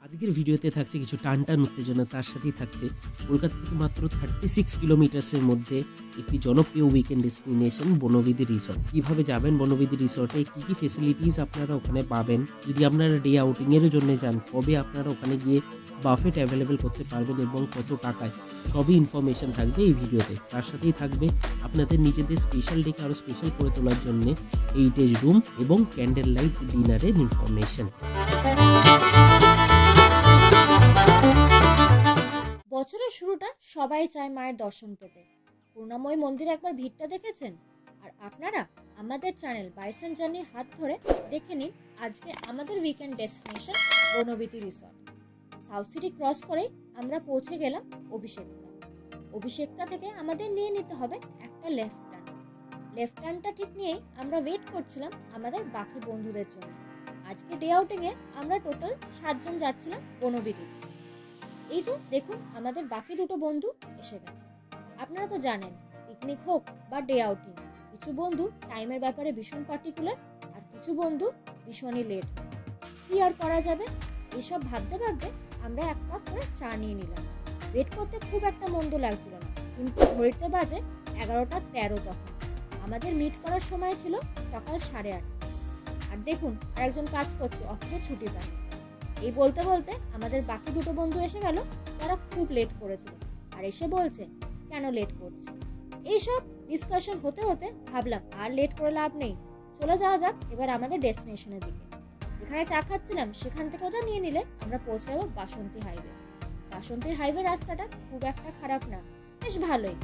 আজকের ভিডিওতে থাকছে কিছু টানটান উত্তেজনা, তার সাথেই থাকছে কলকাতা থেকে মাত্র 36 কিলোমিটার্সের মধ্যে একটি জনপ্রিয় উইকেন্ড ডেস্টিনেশন বনবিধি রিসর্ট। কিভাবে যাবেন বনবিধি রিসর্টে, কি কি ফেসিলিটিস আপনারা ওখানে পাবেন, যদি আপনারা ডে আউটিং এর জন্য যান কবে আপনারা ওখানে গিয়ে বাফেট অ্যাভেলেবেল করতে পারবেন এবং কত টাকায়, সবই ইনফরমেশন থাকবে এই ভিডিওতে। তার সাথেই থাকবে আপনাদের নিজেদের স্পেশাল ডেকে আরও স্পেশাল করে তোলার জন্য এইটেজ রুম এবং ক্যান্ডেল লাইট ডিনারের ইনফরমেশন। বছরের শুরুটা সবাই চায় মায়ের দর্শন পেতে। করুণাময়ী মন্দিরে একবার ভিড়টা দেখেছেন? আর আপনারা আমাদের চ্যানেল বাইসন জার্নির হাত ধরে দেখে নিন আজকে আমাদের weekend destination Bonbidhi resort. South city cross করে আমরা পৌঁছে গেলাম অভিষেকটা থেকে আমাদের নিয়ে নিতে হবে একটা লেফট টার্নটা ঠিক নিয়েই আমরা ওয়েট করছিলাম আমাদের বাকি বন্ধুদের জন্য। আজকে ডে আউটিং এ আমরা টোটাল 7 জন যাচ্ছিলাম বনবিধি। এই যে দেখুন আমাদের বাকি দুটো বন্ধু এসে গেছে। আপনারা তো জানেন পিকনিক হোক বা ডে আউটিং, কিছু বন্ধু টাইমের ব্যাপারে ভীষণ পার্টিকুলার আর কিছু বন্ধু ভীষণই লেট। কি আর করা যাবে, এসব ভাবতে ভাবতে আমরা এক কাপ করে চা নিয়ে নিলাম। ওয়েট করতে খুব একটা মন্দ লাগছিল না, কিন্তু ঘড়িতে বাজে 11:13 তখন। আমাদের মিট করার সময় ছিল সকাল 8:30। আর দেখুন আরেকজন কাজ করছে, অফিসে ছুটি পায়। এই বলতে বলতে আমাদের বাকি দুটো বন্ধু এসে গেল যারা খুব লেট করেছিল, আর এসে বলছে কেন লেট করছে। এইসব ডিসকাশন হতে হতে ভাবলাম আর লেট করে লাভ নেই, চলে যাওয়া যাক এবার আমাদের ডেস্টিনেশনের দিকে। যেখানে চা খাচ্ছিলাম সেখান থেকে ওটা নিয়ে নিলে আমরা পৌঁছে যাবো বাসন্তী হাইওয়ে। বাসন্তী হাইওয়ে রাস্তাটা খুব একটা খারাপ না, বেশ ভালোই।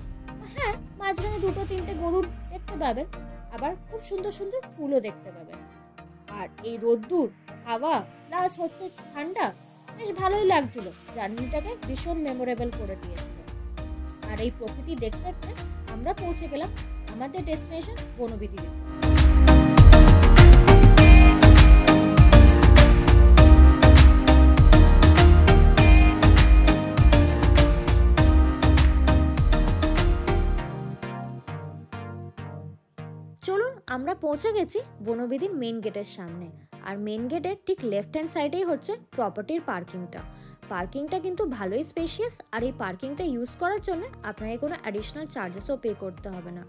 হ্যাঁ, মাঝখানে 2-3টে গরুর দেখতে পাবেন, আবার খুব সুন্দর সুন্দর ফুলও দেখতে পাবেন। আর এই রোদ্দুর, হাওয়া প্লাস হচ্ছে ঠান্ডা, বেশ ভালোই লাগছিল। জার্নিটাকে ভীষণ মেমোরেবল করে দিয়েছিল। আর এই প্রকৃতি দেখতে দেখতে আমরা পৌঁছে গেলাম আমাদের ডেস্টিনেশন বনবিধি রিসর্ট। চলুন, আমরা পৌঁছে গেছি বনবিধির মেন গেটের সামনে। আর মেন গেটের ঠিক লেফট হ্যান্ড সাইডেই হচ্ছে প্রপার্টির পার্কিংটা কিন্তু ভালোই স্পেশিয়াস। আর এই পার্কিংটা ইউজ করার জন্য আপনাকে কোনো অ্যাডিশনাল চার্জেসও পে করতে হবে না।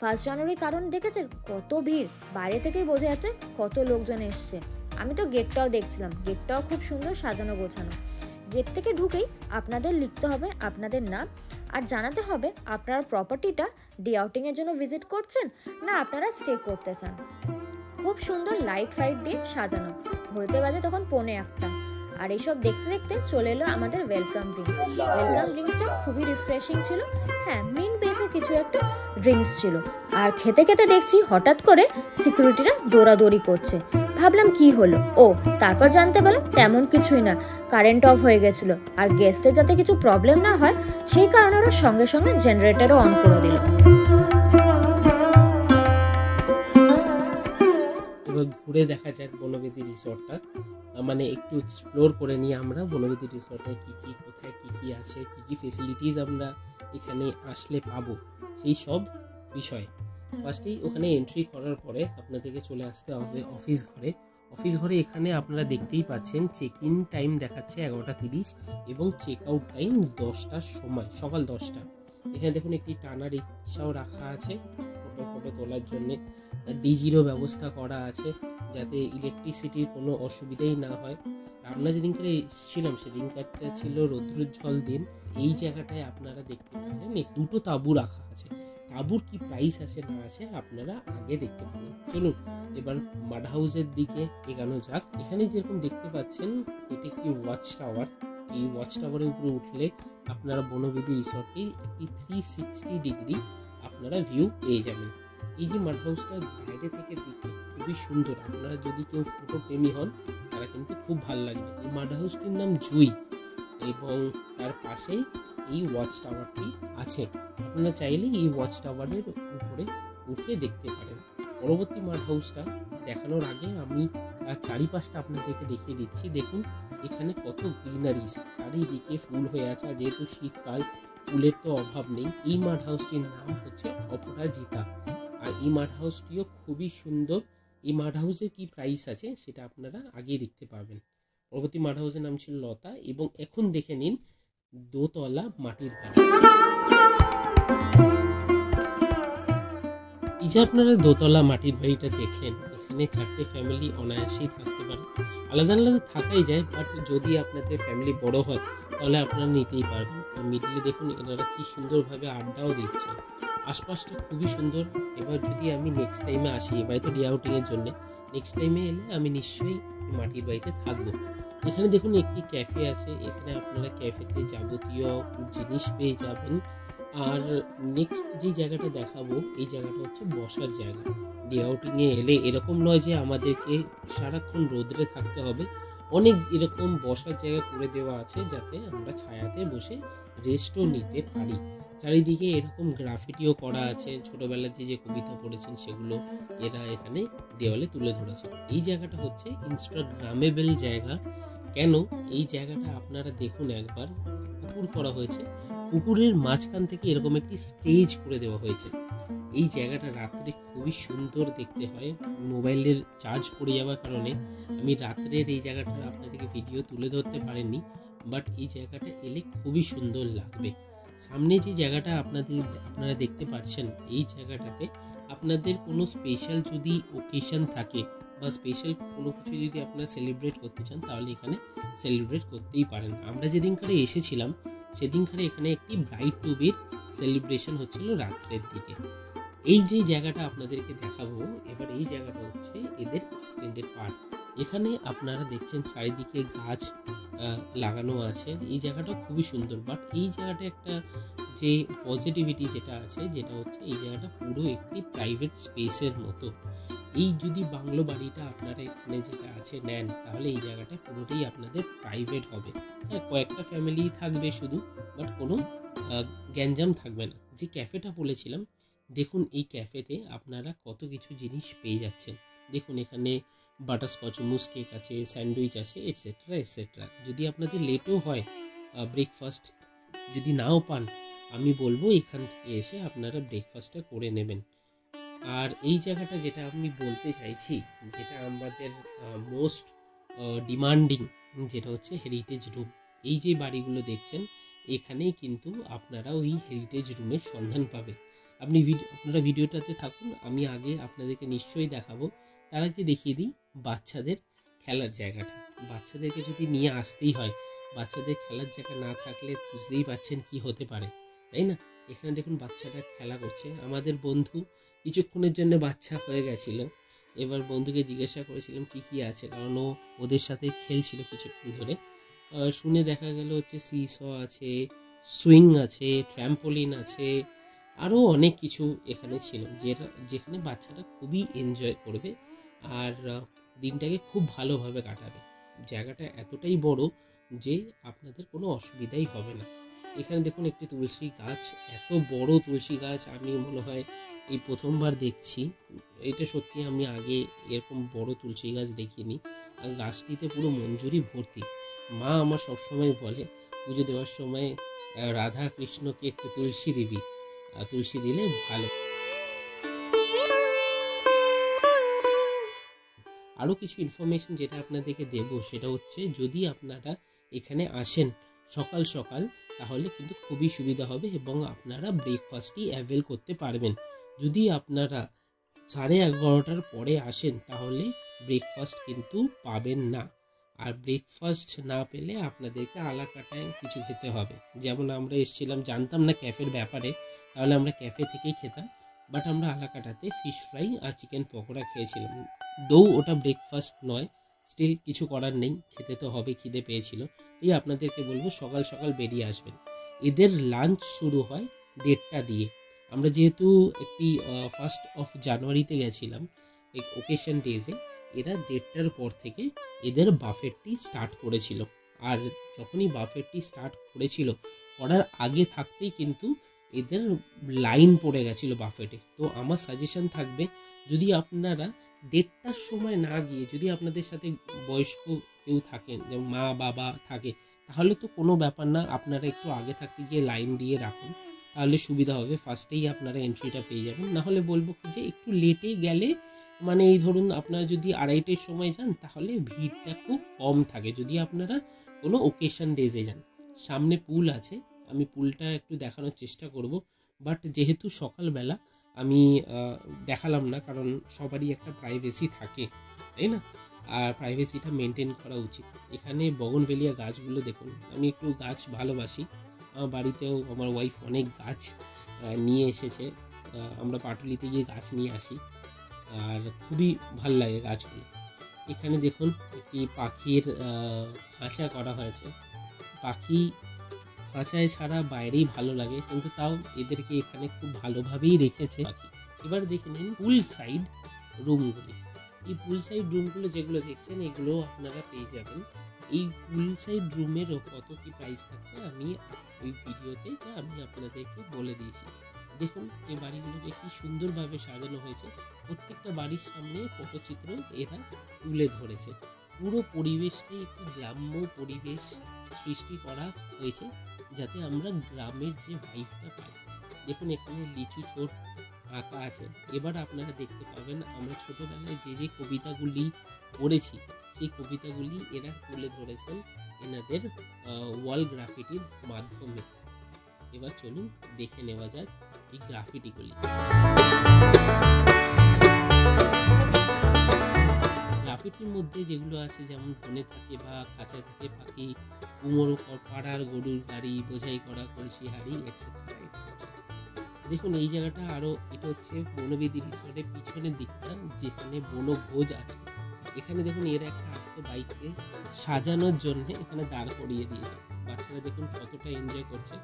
1 জানুয়ারি কারণ দেখেছেন কত ভিড়, বাইরে থেকেই বোঝা যাচ্ছে কত লোকজন এসছে। আমি তো গেটটাও দেখছিলাম, গেটটাও খুব সুন্দর সাজানো গোছানো। গেট থেকে ঢুকেই আপনাদের লিখতে হবে আপনাদের নাম আর জানাতে হবে আপনার প্রপার্টিটা ডে আউটিংয়ের জন্য ভিজিট করছেন না আপনারা স্টে করতে চান। খুব সুন্দর লাইট ফাইট দিয়ে সাজানো। ঘুরতে বাজে তখন 1:45। আর এইসব দেখতে দেখতে চলে এলো আমাদের ওয়েলকাম ড্রিঙ্কসটা খুবই রিফ্রেশিং ছিল। হ্যাঁ, মিন্ট বেসে কিছু একটা ড্রিঙ্কস ছিল। আর খেতে খেতে দেখছি হঠাৎ করে সিকিউরিটিরা দৌড়াদৌড়ি করছে। ভাবলাম কি হলো, ও তারপর জানতে পারলাম তেমন কিছুই না, কারেন্ট অফ হয়ে গেছিল। আর গ্যাসের যাতে কিছু প্রবলেম না হয় সেই কারণে ওরা সঙ্গে সঙ্গে জেনারেটরও অন করে দিল। এবার ঘুরে দেখা যাক বনবিধি রিসর্টটা, মানে একটু এক্সপ্লোর করে নিয়ে আমরা বনবিধি রিসর্টে কি কোথায় কি আছে, কি ফেসিলিটিস আমরা এখানে আসলে পাবো, সেই সব বিষয়। ফার্স্টেই ওখানে এন্ট্রি করার পরে আপনাদেরকে চলে আসতে হবে অফিস ঘরে। এখানে আপনারা দেখতেই পাচ্ছেন চেক ইন টাইম দেখাচ্ছে 11:30 এবং চেক আউট টাইম 10টার সময়, সকাল 10টা। এখানে দেখুন একটি টানা রিক্সাও রাখা আছে ফটো তোলার জন্য। ডিজিরও ব্যবস্থা করা আছে যাতে ইলেকট্রিসিটির কোনো অসুবিধাই না হয়। আমরা যেদিনকার এসেছিলাম সেদিনকারটা ছিল রৌদ্রোজ্জ্বল দিন। এই জায়গাটায় আপনারা দেখতে পারেন 2টো তাঁবু রাখা আছে। তাঁবুর কি প্রাইস আছে না আছে আপনারা আগে দেখতে পারেন। চলুন এবার মাড হাউসের দিকে এগানো যাক। এখানে যেরকম দেখতে পাচ্ছেন এটি একটি ওয়াচ টাওয়ার। এই ওয়াচ টাওয়ারের উপরে উঠলে আপনারা বনবিধি রিসর্টের একটি 360 ডিগ্রি আপনারা ভিউ পেয়ে যাবেন। এই যে মাড হাউসটা বাইরে থেকে দেখতে খুবই সুন্দর, আপনারা যদি কেউ ফটো প্রেমী হন তারা কিন্তু খুব ভালো লাগবে। এই মাড হাউসটির নাম জুই এবং তার পাশেই এই ওয়াচ টাওয়ারটি আছে। আপনারা চাইলে এই ওয়াচ টাওয়ারের উপরে উঠে দেখতে পারেন। পরবর্তী মাড হাউসটা দেখানোর আগে আমি তার চারিপাশটা আপনাদেরকে দেখিয়ে দিচ্ছি। দেখুন এখানে কত গ্রিনারিজ, চারিদিকে ফুল হয়ে আছে। আর যেহেতু শীতকাল, ফুলের তো অভাব নেই। এই মাড হাউসটির নাম হচ্ছে অপরাজিতা। আর এই মাড হাউসটিও খুবই সুন্দর। এই মাড হাউসের কি প্রাইস আছে সেটা আপনারা আগে দেখতে পাবেন। পরবর্তী মাড হাউসের নাম ছিল লতা, এবং এখন দেখে নিন দোতলা মাটির বাড়ি। এই যে আপনারা দোতলা মাটির বাড়িটা দেখলেন, এখানে 4টে ফ্যামিলি অনায়াসেই থাকতে পারে। আলাদা আলাদা থাকাই যায়, বাট যদি আপনাদের ফ্যামিলি বড় হয় তাহলে আপনারা নিতেই পারবেন। আর মিডিলে দেখুন এনারা কি সুন্দরভাবে আড্ডাও দিচ্ছে, আশপাশটা খুবই সুন্দর। এবার যদি আমি নেক্সট টাইমে আসি, এবারে তো ডে আউটিংয়ের জন্য, নেক্সট টাইমে এলে আমি নিশ্চয়ই মাটির বাড়িতে থাকবো। এখানে দেখুন একটি ক্যাফে আছে, এখানে আপনারা ক্যাফেতে যাবতীয় জিনিস পেয়ে যাবেন। আর নেক্সট যে জায়গাটা দেখাবো, এই জায়গাটা হচ্ছে বসার জায়গা। ডে আউটিংয়ে এলে এরকম নয় যে আমাদেরকে সারাক্ষণ রোদ্রে থাকতে হবে, অনেক এরকম বসার জায়গা করে দেওয়া আছে যাতে আমরা ছায়াতে বসে রেস্টও নিতে পারি। চারিদিকে এরকম গ্রাফিটিও করা আছে, ছোটবেলার যে কবিতা পড়েছেন সেগুলো এরা এখানে দেওয়ালে তুলে ধরেছে। এই জায়গাটা হচ্ছে ইনস্টাগ্রামেবল জায়গা। কেন এই জায়গাটা আপনারা দেখুন একবার, পুকুর করা হয়েছে, পুকুরের মাঝখান থেকে এরকম একটি স্টেজ করে দেওয়া হয়েছে। এই জায়গাটা রাত্রে খুবই সুন্দর দেখতে হয়। মোবাইলের চার্জ পড়ে যাওয়ার কারণে আমি রাত্রের এই জায়গাটা আপনাদেরকে ভিডিও তুলে ধরতে পারিনি, বাট এই জায়গাটা এলে খুবই সুন্দর লাগবে। সামনে যে জায়গাটা আপনারা দেখতে পাচ্ছেন, এই জায়গাটাতে আপনাদের কোনো স্পেশাল যদি ওকেশন থাকে বা স্পেশাল কোনো কিছু যদি আপনারা সেলিব্রেট করতে চান, তাহলে এখানে সেলিব্রেট করতেই পারেন। আমরা যেদিনকারে এসেছিলাম সেদিনকারে এখানে একটি ব্রাইড টু বির সেলিব্রেশন হচ্ছিল রাত্রের দিকে। এই যে জায়গাটা আপনাদেরকে দেখাবো এবার, এই জায়গাটা হচ্ছে এদের এক্সটেন্ডেড পার্ক। এখানে আপনারা দেখছেন চারিদিকে গাছ লাগানো আছে। এই জায়গাটা খুবই সুন্দর, বাট এই জায়গাটা একটা যে পজিটিভিটি যেটা আছে, যেটা হচ্ছে এই জায়গাটা পুরো একটি প্রাইভেট স্পেসের মতো। এই যদি বাংলো বাড়িটা আপনারা এখানে যেটা আছে নেন, তাহলে এই জায়গাটা পুরোটাই আপনাদের প্রাইভেট হবে। হ্যাঁ, কয়েকটা ফ্যামিলি থাকবে শুধু, বাট কোনো গ্যাঞ্জাম থাকবে না। যে ক্যাফেটা বলেছিলাম, দেখুন এই ক্যাফেতে আপনারা কত কিছু জিনিস পেয়ে যাচ্ছেন। দেখুন এখানে বাটারস্কচ মুস কেক আছে, স্যান্ডউইচ আছে, এটসেট্রা এটসেট্রা। যদি আপনাদের লেটও হয়, ব্রেকফাস্ট যদি নাও পান, আমি বলবো এখান থেকে এসে আপনারা ব্রেকফাস্টটা করে নেবেন। আর এই জায়গাটা যেটা আমি বলতে চাইছি, যেটা আমাদের মোস্ট ডিমান্ডিং, যেটা হচ্ছে হেরিটেজ রুম। এই যে বাড়িগুলো দেখছেন, এখানেই কিন্তু আপনারা ওই হেরিটেজ রুমের সন্ধান পাবে। আপনারা ভিডিওটাতে থাকুন, আমি আগে আপনাদেরকে নিশ্চয়ই দেখাবো। তার আগে দেখিয়ে দিই বাচ্চাদের খেলার জায়গাটা। বাচ্চাদেরকে যদি নিয়ে আসতেই হয়, বাচ্চাদের খেলার জায়গা না থাকলে বুঝতেই পারছেন কি হতে পারে, তাই না? এখানে দেখুন বাচ্চারা খেলা করছে। আমাদের বন্ধু কিছুক্ষণের জন্য বাচ্চা হয়ে গেছিল। এবার বন্ধুকে জিজ্ঞাসা করেছিলাম কি কি আছে, কারণ ও ওদের সাথে খেলছিল কিছুক্ষণ ধরে। শুনে দেখা গেল হচ্ছে সিস আছে, সুইং আছে, ট্র্যাম্পোলিন আছে, আরও অনেক কিছু এখানে ছিল, যেখানে বাচ্চারা খুবই এনজয় করবে আর দিনটাকে খুব ভালোভাবে কাটাবে। জায়গাটা এতটাই বড় যে আপনাদের কোনো অসুবিধাই হবে না। এখানে দেখুন একটি তুলসী গাছ, এত বড় তুলসী গাছ আমি মনে হয় এই প্রথমবার দেখছি। এটা সত্যি, আমি আগে এরকম বড় তুলসী গাছ দেখিনি। আর গাছটিতে পুরো মঞ্জুরি ভর্তি। মা আমার সবসময় বলে পুজো দেওয়ার সময় রাধা কৃষ্ণকে একটু তুলসী দিবি, তুলসী দিলে ভালো। আরও কিছু ইনফরমেশন যেটা আপনাদেরকে দেব, সেটা হচ্ছে যদি আপনারা এখানে আসেন সকাল সকাল, তাহলে কিন্তু খুবই সুবিধা হবে এবং আপনারা ব্রেকফাস্টই অ্যাভেল করতে পারবেন। যদি আপনারা 11:30টার পরে আসেন, তাহলে ব্রেকফাস্ট কিন্তু পাবেন না। আর ব্রেকফাস্ট না পেলে আপনাদেরকে আলাকাটায় কিছু খেতে হবে। যেমন আমরা এসেছিলাম, জানতাম না ক্যাফের ব্যাপারে, তাহলে আমরা ক্যাফে থেকেই খেতাম, বাট আমরা আলাকাটাতে ফিশ ফ্রাই আর চিকেন পকোড়া খেয়েছিলাম। ওটা ব্রেকফাস্ট নয়, স্টিল কিছু করার নেই, খেতে তো হবে, খিদে পেয়েছিল। এই আপনাদেরকে বলবো সকাল সকাল বেরিয়ে আসবেন। এদের লাঞ্চ শুরু হয় 1:30টা দিয়ে। আমরা যেহেতু একটি 1 জানুয়ারিতে গেছিলাম ওকেশন ডেজে, এরা 1:30টার পর থেকে এদের বাফেটটি স্টার্ট করেছিল। আর যখনই বাফেটটি স্টার্ট করার আগে থাকতেই কিন্তু এদের লাইন পড়ে গেছিলো বাফেটে। তো আমার সাজেশন থাকবে, যদি আপনারা 1:30টার সময় না গিয়ে, যদি আপনাদের সাথে বয়স্ক কেউ থাকেন, যেমন মা বাবা থাকে, তাহলে তো কোনো ব্যাপার না, আপনারা একটু আগে থাকতে গিয়ে লাইন দিয়ে রাখুন, তাহলে সুবিধা হবে। ফার্স্টেই আপনারা এন্ট্রিটা পেয়ে যাবেন। না হলে বলবো কি যে একটু লেটে গেলে মানে এই ধরুন আপনারা যদি 2:30-এর সময় যান তাহলে ভিড়টা খুব কম থাকে, যদি আপনারা কোনো ওকেশন ডেজে যান। সামনে পুল আছে, আমি পুলটা একটু দেখানোর চেষ্টা করব, বাট যেহেতু সকালবেলা আমি দেখালাম না, কারণ সবারই একটা প্রাইভেসি থাকে, তাই না? আর প্রাইভেসিটা মেনটেন করা উচিত। এখানে বগনভেলিয়া গাছগুলো দেখুন, আমি একটু গাছ ভালোবাসি, আমার বাড়িতেও আমার ওয়াইফ অনেক গাছ নিয়ে এসেছে, আমরা পাটুলিতে গিয়ে গাছ নিয়ে আসি, আর খুবই ভাল লাগে গাছগুলো। এখানে দেখুন একটি পাখির খাঁচা করা হয়েছে, পাখি খাঁচায় ছাড়া বাইরেই ভালো লাগে, কিন্তু তাও এদেরকে এখানে খুব ভালোভাবেই রেখেছে পাখি। এবার দেখে নিন পুল সাইড রুমগুলি। এই পুল সাইড রুমগুলো যেগুলো দেখছেন এগুলো আপনারা পেয়ে যাবেন। এই পুল সাইড রুমের কত কি প্রাইস থাকছে আমি ওই ভিডিওতে আমি আপনাদেরকে বলে দিয়েছি। দেখুন এই বাড়িগুলোকে কি সুন্দরভাবে সাজানো হয়েছে, প্রত্যেকটা বাড়ির সামনে পটচিত্র এরা তুলে ধরেছে। পুরো পরিবেশটাই একটি গ্রাম্য পরিবেশ সৃষ্টি করা হয়েছে, যাতে আমরা গ্রামের যে ভাইবটা পাই। দেখুন এখানে লিচু চোর আঁকা আছে। এবার আপনারা দেখতে পাবেন আমরা ছোটবেলায় যে যে কবিতাগুলি পড়েছি সেই কবিতাগুলি এরা তুলে ধরেছেন এনাদের ওয়াল গ্রাফিটির মাধ্যমে। এবার চলুন দেখে নেওয়া যাক এই গ্রাফিটিগুলি। গ্রাফিটির মধ্যে যেগুলো আছে যেমন বনে থাকে বা খাঁচায় থাকে পাখি, কুমোর পাড়ার গরুর গাড়ি, বোঝাই করা কলসি হাড়ি, এক্সেট্রা এক্সেট্রা। দেখুন এই জায়গাটা আরও, এটা হচ্ছে বনবেদি রিসোর্টের পিছনের দিকটা যেখানে বনভোজ আছে। এখানে দেখুন এরা একটা আস্ত বাইককে সাজানোর জন্য এখানে দাঁড় করিয়ে দিয়েছে। বাচ্চারা দেখুন কতটা এনজয় করছে।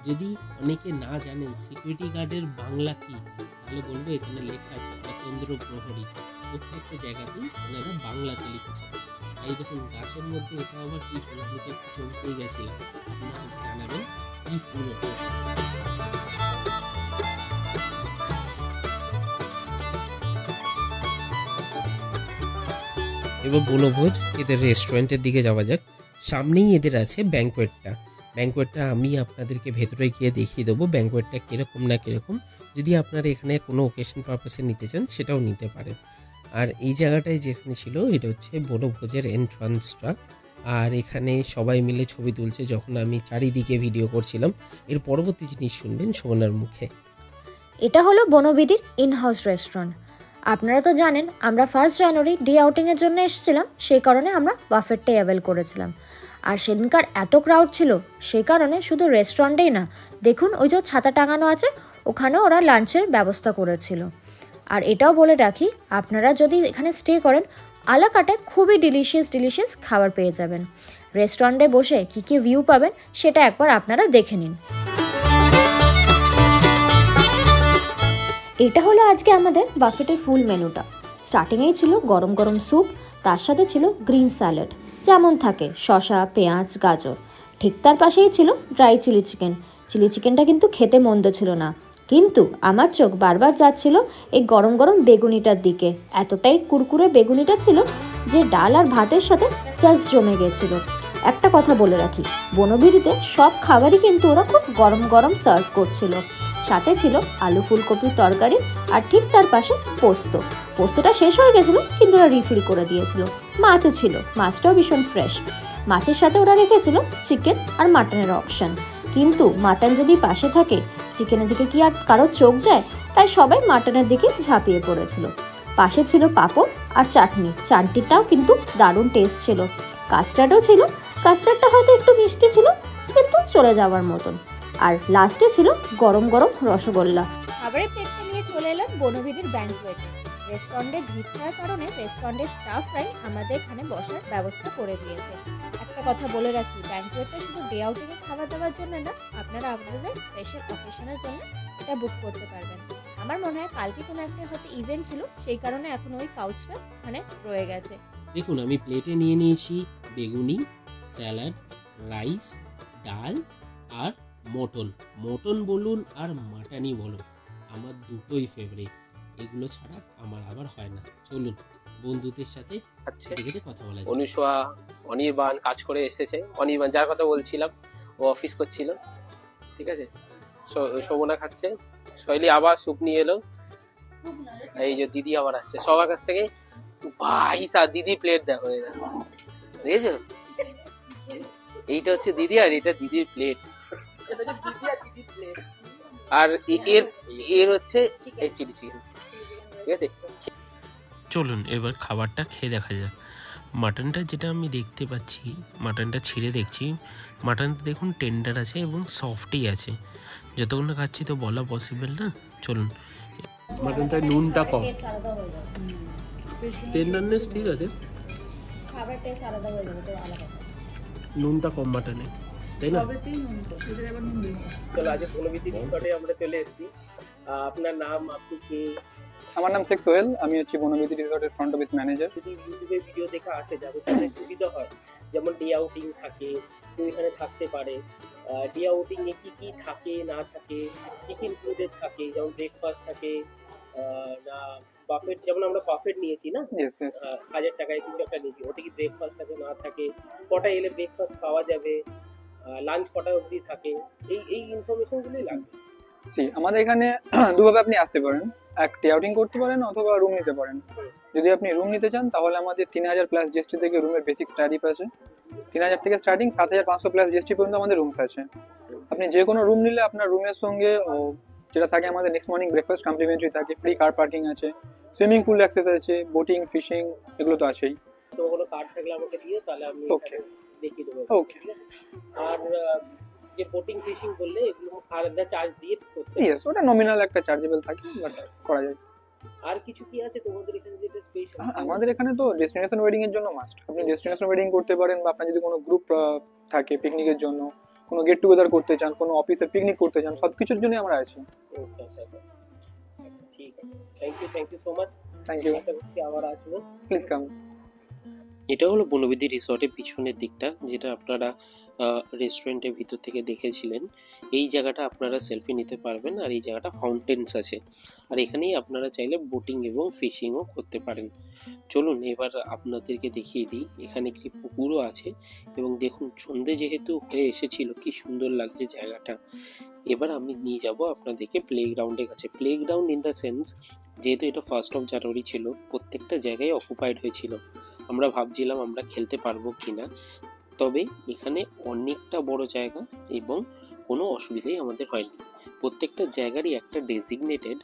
যদি অনেকে না জানেন সিকিউরিটি গার্ডের বাংলা কি, তাহলে বলবো এখানে লেখা আছে অতন্দ্র প্রহরী। প্রত্যেকটা জায়গাতেই ওনারা বাংলাতে লিখেছে। এই দেখুন গাছের মধ্যে এটা আবার কি ফুল, আমি তো একটু চমকে গেছিলাম। আপনারা জানাবেন কি ফুল ওটা আছে। এবার বনভোজ এদের রেস্টুরেন্টের দিকে যাওয়া যাক। সামনেই এদের আছে ব্যাঙ্কোয়েটটা। ব্যাঙ্কোয়েটটা আমি আপনাদেরকে ভেতরে গিয়ে দেখিয়ে দেবো ব্যাঙ্কোয়েটটা কীরকম না কীরকম। যদি আপনারা এখানে কোনো ওকেশন পারপাসে নিতে চান সেটাও নিতে পারেন। আর এই জায়গাটায় যেখানে ছিল এটা হচ্ছে বনভোজের এন্ট্রান্সটা, আর এখানে সবাই মিলে ছবি তুলছে যখন আমি চারিদিকে ভিডিও করছিলাম। এর পরবর্তী জিনিস শুনবেন সোনার মুখে। এটা হলো বনবিদির ইনহাউস রেস্টুরেন্ট। আপনারা তো জানেন আমরা 1 জানুয়ারি ডে আউটিংয়ের জন্য এসেছিলাম, সেই কারণে আমরা বাফেটটাই অ্যাভেল করেছিলাম। আর সেদিনকার এত ক্রাউড ছিল সেই কারণে শুধু রেস্টুরেন্টেই না, দেখুন ওই যে ছাতা টাঙানো আছে ওখানেও ওরা লাঞ্চের ব্যবস্থা করেছিল। আর এটাও বলে রাখি আপনারা যদি এখানে স্টে করেন আলাকাটে খুবই ডিলিশিয়াস খাবার পেয়ে যাবেন। রেস্টুরেন্টে বসে কী ভিউ পাবেন সেটা একবার আপনারা দেখে নিন। এটা হলো আজকে আমাদের বাফেটের ফুল মেনুটা। স্টার্টিংয়েই ছিল গরম গরম স্যুপ, তার সাথে ছিল গ্রিন স্যালাড যেমন থাকে শসা, পেঁয়াজ, গাজর। ঠিক তার পাশেই ছিল ড্রাই চিলি চিকেন। চিলি চিকেনটা কিন্তু খেতে মন্দ ছিল না, কিন্তু আমার চোখ বারবার যাচ্ছিল এই গরম গরম বেগুনিটার দিকে। এতটাই কুরকুরে বেগুনিটা ছিল যে ডাল আর ভাতের সাথে জাস্ট জমে গেছিল। একটা কথা বলে রাখি, বনবিদিতে সব খাবারই কিন্তু ওরা খুব গরম গরম সার্ভ করছিল। সাথে ছিল আলু ফুলকপির তরকারি, আর ঠিক তার পাশে পোস্তটা শেষ হয়ে গেছিলো কিন্তু ওরা রিফিল করে দিয়েছিল। মাছও ছিল, মাছটাও ভীষণ ফ্রেশ। মাছের সাথে ওরা রেখেছিল চিকেন আর মাটনের অপশান, কিন্তু মাটন যদি পাশে থাকে চিকেনের দিকে কি আর কারোর চোখ যায়, তাই সবাই মাটনের দিকে ঝাঁপিয়ে পড়েছিল। পাশে ছিল পাঁপড় আর চাটনিটাও কিন্তু দারুণ টেস্ট ছিল। কাস্টার্ডও ছিল, কাস্টার্ডটা হয়তো একটু মিষ্টি ছিল কিন্তু চলে যাওয়ার মতন। আর লাস্টে ছিল গরম গরম রসগোল্লা। খাবারের প্লেটটা নিয়ে চলে এলাম বনবিদির ব্যাঙ্কোয়েটে। রেস্টুরেন্টে ভিড় থাকার কারণে রেস্টুরেন্টের স্টাফরাই আমাদের এখানে বসার ব্যবস্থা করে দিয়েছে। একটা কথা বলে রাখি, ব্যাঙ্কোয়েটটা শুধু ডে আউটিংয়ে খাবার দাবার জন্য না, আপনারা আপনাদের স্পেশাল অকেশনের জন্য এটা বুক করতে পারবেন। আমার মনে হয় কালকে কোনো একটা হয়তো ইভেন্ট ছিল, সেই কারণে এখন ওই কাউচটা ওখানে রয়ে গেছে। দেখুন আমি প্লেটে নিয়ে নিয়েছি বেগুনি, স্যালাড, রাইস, ডাল আর মটন বলুন আর মাটনই বলুন, আমার দুটোই ফেভারিট। এগুলো ছাড়া আমার আবার হয় না। চলুন বন্ধুদের সাথে খেতে কথা বলা যায়। অনির্বাণ কাজ করে এসেছে, অনির্বাণ যার কথা বলছিলাম ও অফিস করছিল, ঠিক আছে। শোভনা খাচ্ছে, শৈলী আবার স্যুপ নিয়ে এলো, এই যে দিদি আবার আসছে সবার কাছ থেকে, ভাই দিদি প্লেট দেখো, দেখেছো? এইটা হচ্ছে দিদি আর এটা দিদির প্লেট, আর এর হচ্ছে চিলি চিকেন। ঠিক আছে, চলুন এবার খাবারটা খেয়ে দেখা যাক। মাটনটা যেটা আমি দেখতে পাচ্ছি, মাটনটা ছিঁড়ে দেখছি, মাটনটা দেখুন টেন্ডার আছে এবং সফটই আছে। যতক্ষণ না খাচ্ছি তো বলা পসিবল না। চলুন, মাটনটা নুনটা কম, টেন্ডারনেস ঠিক আছে, খাবার টেস্ট আলাদা হয়ে যাবে, তো আলাদা নুনটা কম মাটনে, তাই না? চলো আজ বনবিধি রিসর্টে আমরা চলে এসেছি। আপনার নাম, আপনি কে? আমার নাম শেখ সোহেল, আমি হচ্ছি বনবিধি রিসর্টের ফ্রন্ট অফিস ম্যানেজার। যদি ইউটিউবে ভিডিও দেখা আসে যাদের জন্য সুবিধা হয়, যেমন ডে আউটিং থাকে, কেউ এখানে থাকতে পারে, ডে আউটিং এ কি কি থাকে না থাকে, কি কি ইনক্লুডেড থাকে, যেমন ব্রেকফাস্ট থাকে না বাফেট, যেমন আমরা বাফেট নিয়েছি না, 1000 টাকায় কিছু একটা নিয়েছি, ওটা কি ব্রেকফাস্ট থাকে না থাকে, কটা এলে ব্রেকফাস্ট পাওয়া যাবে, লাঞ্চ কটা অবধি থাকে, এই ইনফরমেশন গুলোই লাগবে। আমাদের এখানে দুভাবে আপনি আসতে পারেন, এক ডে আউটিং করতে পারেন অথবা রুম নিতে পারেন। যদি আপনি রুম নিতে চান তাহলে আমাদের 3000 প্লাস জিএসটি থেকে রুমের বেসিক স্টাডিপ আছে, 3000 থেকে স্টার্টিং 7500 প্লাস জিএসটি পর্যন্ত আমাদের রুমস আছে। আপনি যে কোনো রুম নিলে আপনার রুমের সঙ্গে যেটা থাকে আমাদের নেক্সট মর্নিং ব্রেকফাস্ট কমপ্লিমেন্টারি থাকে, ফ্রি কার পার্কিং আছে, সুইমিং পুল অ্যাক্সেস আছে, বোটিং, ফিশিং, এগুলো তো আছেই। তো কোনো কার্ড থাকলে আমাকে দিও, তাহলে আমি দেখিয়ে দেবো। ওকে। আর যে বোটিং ফিশিং করলে এগুলো আলাদা চার্জ দিয়ে করতে হয়? ইয়েস, ওটা নমিনাল একটা চার্জেবল থাকে, বাট করা যায়। আর কিছু কি আছে তোমাদের এখানে যেটা স্পেশাল? আমাদের এখানে তো ডেস্টিনেশন ওয়েডিং এর জন্য মাস্ট, আপনি ডেস্টিনেশন ওয়েডিং করতে পারেন, বা আপনার যদি কোনো গ্রুপ থাকে পিকনিকের জন্য, কোনো গেট টুগেদার করতে চান, কোনো অফিসের পিকনিক করতে চান, সবকিছুর জন্য আমরা আছি। আচ্ছা, ঠিক আছে, thank you so much. Thank you, আশা করছি আবার আসবো। Please come. এটা হলো বনবিধি রিসর্টের পিছনের দিকটা, যেটা আপনারা রেস্টুরেন্টের ভিতর থেকে দেখেছিলেন। এই জায়গাটা আপনারা সেলফি নিতে পারবেন, আর এই জায়গাটা ফাউন্টেন্স আছে, আর এখানেই আপনারা চাইলে বোটিং এবং ফিশিংও করতে পারেন। চলুন এবার আপনাদেরকে দেখিয়ে দিই, এখানে একটি পুকুরও আছে, এবং দেখুন সন্ধে যেহেতু হয়ে এসেছিল, কি সুন্দর লাগছে জায়গাটা। এবার আমি নিয়ে যাব আপনাদেরকে প্লেগ্রাউন্ডের কাছে। প্লেগ্রাউন্ড ইন দ্য সেন্স, যেহেতু এটা 1 জানুয়ারি ছিল, প্রত্যেকটা জায়গায় অকুপাইড হয়েছিল। আমরা ভাবছিলাম আমরা খেলতে পারবো কিনা, তবে এখানে অনেকটা বড় জায়গা এবং কোনো অসুবিধাই আমাদের হয়নি। প্রত্যেকটা জায়গারই একটা ডেজিগনেটেড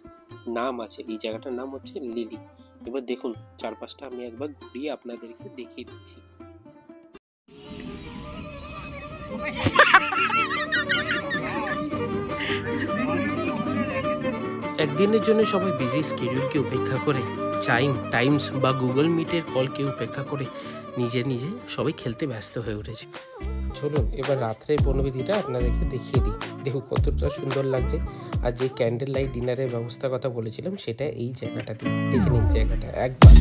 নাম আছে, এই জায়গাটার নাম হচ্ছে লিলি। এবার দেখুন চারপাশটা আমি একবার ঘুরিয়ে আপনাদেরকে দেখিয়ে দিচ্ছি। একদিনের জন্য সবাই বিজি স্কেডিউলকে উপেক্ষা করে, টাইমস বা গুগল মিটের কলকে উপেক্ষা করে নিজে সবাই খেলতে ব্যস্ত হয়ে উঠেছে। চলুন এবার রাত্রে বনবিধিটা আপনাদেরকে দেখিয়ে দিই। দেখুন কতটা সুন্দর লাগছে। আর যে ক্যান্ডেল লাইট ডিনারের ব্যবস্থার কথা বলেছিলাম, সেটা এই জায়গাটাতে। দেখে নিন জায়গাটা একবার।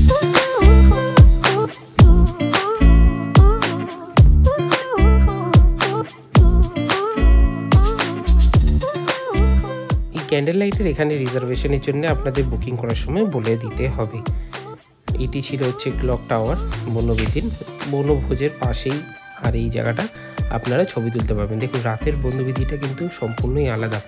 ক্যান্ডেল লাইটের এখানে রিজার্ভেশনের জন্য আপনাদের বুকিং করার সময় বলে দিতে হবে। এটি ছিল হচ্ছে ক্লক টাওয়ার বনবিধির, বনভোজের পাশেই। আর এই জায়গাটা আপনারা ছবি তুলতে পারবেন। দেখুন রাতের বনবিধিটা কিন্তু সম্পূর্ণই আলাদা,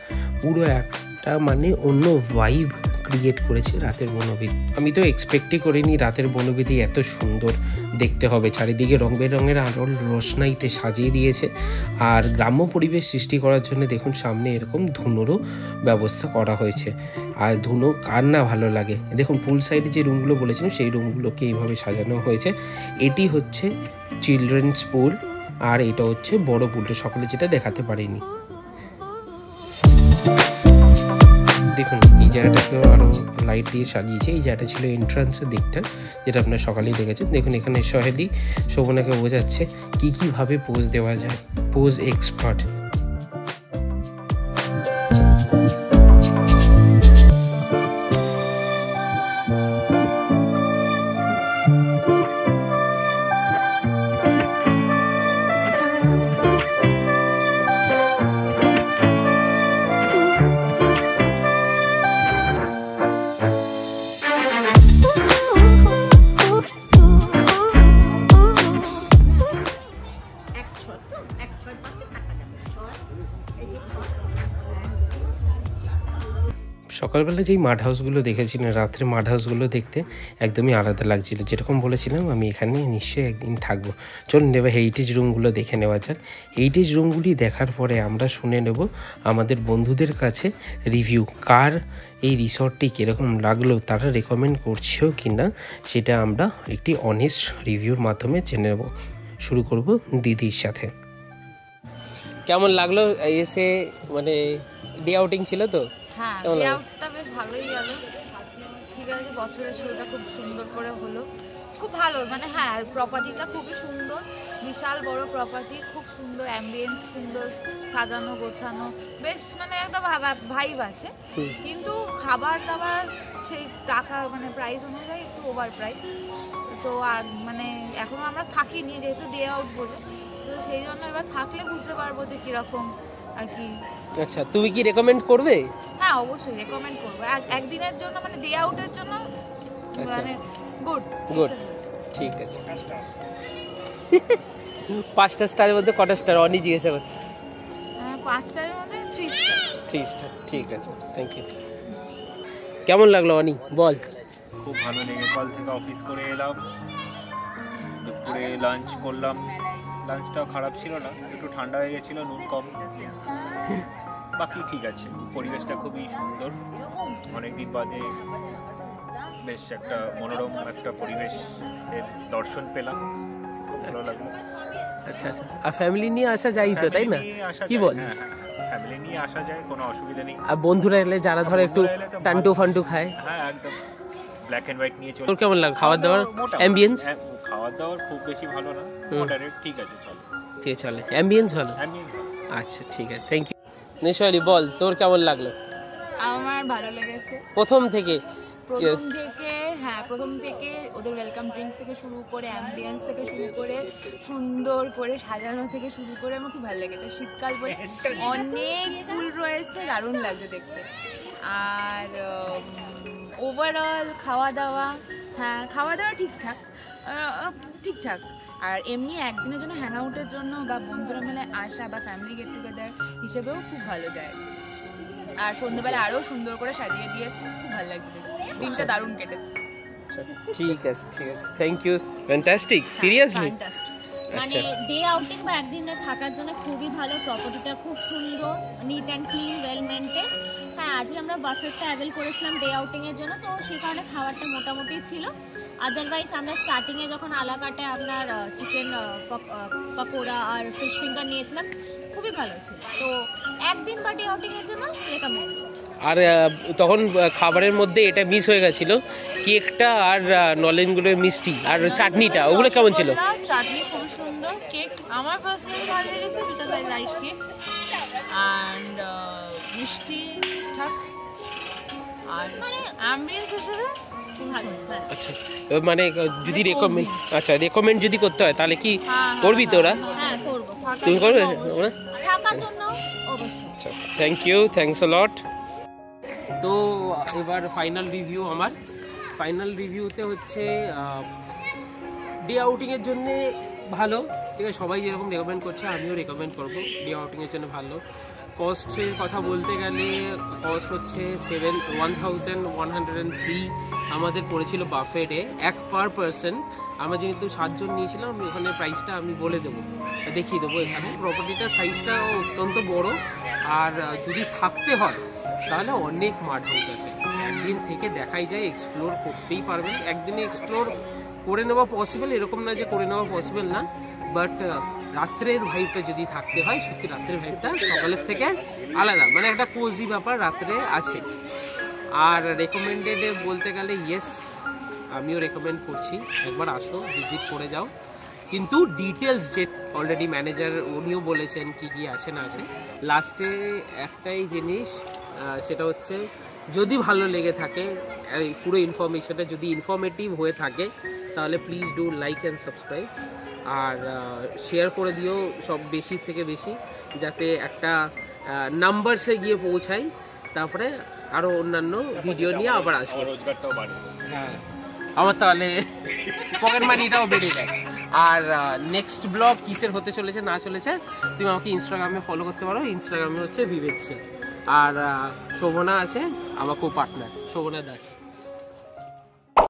পুরো একটা মানে অন্য ভাইব ক্রিয়েট করেছে রাতের বনবিধি। আমি তো এক্সপেক্টই করিনি রাতের বনবিধি এত সুন্দর দেখতে হবে। চারিদিকে রং বেরঙের আলোর রোশনাইতে সাজিয়ে দিয়েছে, আর গ্রাম্য পরিবেশ সৃষ্টি করার জন্য দেখুন সামনে এরকম ধুনোরও ব্যবস্থা করা হয়েছে। আর ধুনো কার না ভালো লাগে। দেখুন পুল সাইডে যে রুমগুলো বলেছিলাম, সেই রুমগুলোকে এইভাবে সাজানো হয়েছে। এটি হচ্ছে চিলড্রেন্স পুল, আর এটা হচ্ছে বড় পুলটা, সকলে যেটা দেখাতে পারিনি। দেখুন এই জায়গাটাকেও আরও লাইট দিয়ে সাজিয়েছে। এই জায়গাটা ছিল এন্ট্রান্সের দিকটা, যেটা আপনারা সকালেই দেখেছেন। দেখুন এখানে সোহেলি শোভনাকে বোঝাচ্ছে কীভাবে পোজ দেওয়া যায়, পোজ এক্সপার্ট। সকালবেলা যেই মাড হাউসগুলো দেখেছিলাম, রাত্রে মাড হাউসগুলো দেখতে একদমই আলাদা লাগছিল। যেরকম বলেছিলাম আমি এখানে নিশ্চয়ই একদিন থাকবো। চলুন এবার হেরিটেজ রুমগুলো দেখে নেওয়া যাক। হেরিটেজ রুমগুলি দেখার পরে আমরা শুনে নেব আমাদের বন্ধুদের কাছে রিভিউ, কার এই রিসর্টটি কীরকম লাগলো, তারা রেকমেন্ড করছেও কি না সেটা আমরা একটি অনেস্ট রিভিউর মাধ্যমে জেনে নেব। শুরু করব দিদির সাথে। কেমন লাগলো এসে? মানে ডে আউটিং ছিল তো? হ্যাঁ, ডে আউটটা বেশ ভালোই গেল। ঠিক আছে, বছরের শুরুটা খুব সুন্দর করে হলো, খুব ভালো। মানে হ্যাঁ, প্রপার্টিটা খুবই সুন্দর, বিশাল বড় প্রপার্টি, খুব সুন্দর অ্যাম্বিয়েন্স, সুন্দর সাজানো গোছানো, বেশ মানে একটা ভাইব আছে। কিন্তু খাবার দাবার সেই টাকা মানে প্রাইস অনুযায়ী একটু ওভার প্রাইস তো। আর মানে এখনো আমরা থাকিনি যেহেতু ডে আউট বলে, তো সেই জন্য এবার থাকলে বুঝতে পারবো যে কিরকম আর কি। আচ্ছা, তুমি কি রেকমেন্ড করবে? হ্যাঁ, অবশ্যই রেকমেন্ড করবো। একদিনের জন্য মানে ডে আউটের জন্য মানে গুড। ঠিক আছে। 5টা স্টারের মধ্যে কটা স্টার অনি জিজ্ঞাসা করছে? 5 স্টারের মধ্যে 3 স্টার। 3 স্টার, ঠিক আছে, থ্যাংক ইউ। কেমন লাগলো অনি বল? খুব ভালো লেগে, কল থেকে অফিস করে এলাম, দুপুরে লাঞ্চ করলাম, লাঞ্চটাও খারাপ ছিল না, একটু ঠান্ডা হয়ে গেছিলো, নুন কম, বাকি ঠিক আছে। পরিবেশটা খুবই সুন্দর, অনেকদিন বাদে বেশ একটা মনোরম একটা পরিবেশের দর্শন পেলাম, খুব ভালো লাগলো। আচ্ছা আচ্ছা, আর ফ্যামিলি নিয়ে আসা যায় তো, তাই না? কি বল? ফ্যামিলি নিয়ে আসা যায়, কোনো অসুবিধা নেই। আর বন্ধুরা এলে যারা ধরে একটু টান্টু ফান্টু খায়, হ্যাঁ একদম ব্ল্যাক এন্ড হোয়াইট নিয়ে চলে। তোর কেমন লাগে খাবার দাবার, অ্যাম্বিয়েন্স? খাবার দাবার খুব বেশি ভালো না, মডারেট, ঠিক আছে, চলে, ঠিক চলে, অ্যাম্বিয়েন্স ভালো। আচ্ছা ঠিক আছে, থ্যাংক ইউ। নেশালি বল, তোর কেমন লাগলো? আমার ভালো লেগেছে প্রথম থেকে। হ্যাঁ, প্রথম থেকে ওদের ওয়েলকাম ড্রিঙ্কস থেকে শুরু করে, অ্যাম্বিয়েন্স থেকে শুরু করে, সুন্দর করে সাজানো থেকে শুরু করে আমার খুব ভালো লেগেছে। শীতকাল বলে অনেক ফুল রয়েছে, দারুণ লাগছে দেখতে। আর ওভারঅল খাওয়া দাওয়া, হ্যাঁ খাওয়া দাওয়া ঠিকঠাক ঠিকঠাক। আর এমনি একদিনের জন্য হ্যাং আউটের জন্য বা বন্ধুরা মিলে আসা বা ফ্যামিলি গেট টুগেদার হিসেবেও খুব ভালো যায়। আর সন্ধ্যেবেলা আরও সুন্দর করে সাজিয়ে দিয়েছে, খুব ভালো লাগছে দেখতে, দিনটা দারুণ কেটেছে। ঠিক আছে, ঠিক আছে, থ্যাংক ইউ, ফ্যান্টাস্টিক, সিরিয়াসলি মানে ডে আউটিং বা একদিনে থাকার জন্য খুবই ভালো। প্রপার্টিটা খুব সুন্দর, neat and clean, well maintain. হ্যাঁ, আজকে আমরা বাফেটটা অ্যাভেল করেছিলাম ডে আউটিংয়ের জন্য, তো সেই কারণে খাবারটা মোটামুটি ছিল। আদারওয়াইজ আমরা স্টার্টিংয়ে যখন আলাকাটে আপনার চিকেন পকোড়া আর ফিশ ফিঙ্গার নিয়েছিলাম, খুবই ভালো ছিল। তো একদিন বা ডে আউটিংয়ের জন্য রেকমেন্ড। আর তখন খাবারের মধ্যে এটা মিস হয়ে গেছিল, কেকটা আর নলেনগুলোর মিষ্টি আর চাটনিটা, ওগুলো কেমন ছিল? চাটনি খুব সুন্দর, কেক আমার পার্সোনালি ভালো লেগেছে because I like cakes, and মিষ্টি ঠিক, আর মানে অ্যাম্বিয়েন্স হিসেবে ভালো। আচ্ছা, মানে যদি রেকমেন্ড যদি করতে হয় তাহলে কি করবি তোরা? হ্যাঁ করব। তুমি করবে? থাকার জন্য অবশ্যই। আচ্ছা, থ্যাংক ইউ, থ্যাঙ্কস আ লট। তো এবার ফাইনাল রিভিউ আমার। ফাইনাল রিভিউতে হচ্ছে ডে আউটিংয়ের জন্য ভালো, ঠিক আছে, সবাই যেরকম রেকমেন্ড করছে আমিও রেকমেন্ড করবো। ডে আউটিংয়ের জন্য ভালো। কস্টের কথা বলতে গেলে কস্ট হচ্ছে 1103 আমাদের পড়েছিল বাফেটে, এক পার পারসন। আমরা যেহেতু 7 জন নিয়েছিলাম, আমি ওখানে প্রাইসটা আমি বলে দেবো, দেখিয়ে দেবো এখানে। প্রপার্টিটার সাইজটা অত্যন্ত বড়, আর যদি থাকতে হয় তাহলে অনেক মাড হাউস আছে, একদিন থেকে দেখাই যায়, এক্সপ্লোর করতেই পারবেন। একদিনে এক্সপ্লোর করে নেওয়া পসিবল, এরকম না যে করে নেওয়া পসিবল না, বাট রাত্রের ভাইবটা যদি থাকতে হয়, সত্যি রাত্রের ভাইবটা সকালের থেকে আলাদা, মানে একটা কোজি ব্যাপার রাত্রে আছে। আর রেকমেন্ডেড বলতে গেলে ইয়েস, আমিও রেকমেন্ড করছি, একবার আসো, ভিজিট করে যাও। কিন্তু ডিটেলস যে অলরেডি ম্যানেজার উনিও বলেছেন কি কি আছে না আছে। লাস্টে একটাই জিনিস, সেটা হচ্ছে যদি ভালো লেগে থাকে পুরো ইনফরমেশনটা, যদি ইনফরমেটিভ হয়ে থাকে, তাহলে please do like and subscribe, আর শেয়ার করে দিও সব বেশি থেকে বেশি, যাতে একটা নাম্বারসে গিয়ে পৌঁছাই, তারপরে আরও অন্যান্য ভিডিও নিয়ে আবার আসবো। রোজগারটাও বাড়ে, হ্যাঁ, আমার তাহলে পকেট মানিটাও বেড়ে যায়। আর নেক্সট ব্লগ কিসের হতে চলেছে না চলেছে তুমি আমাকে ইনস্টাগ্রামে ফলো করতে পারো, ইনস্টাগ্রামে হচ্ছে বিবেক সিং। আর শোভনা আছে আমার কো পার্টনার, শোভনা দাস।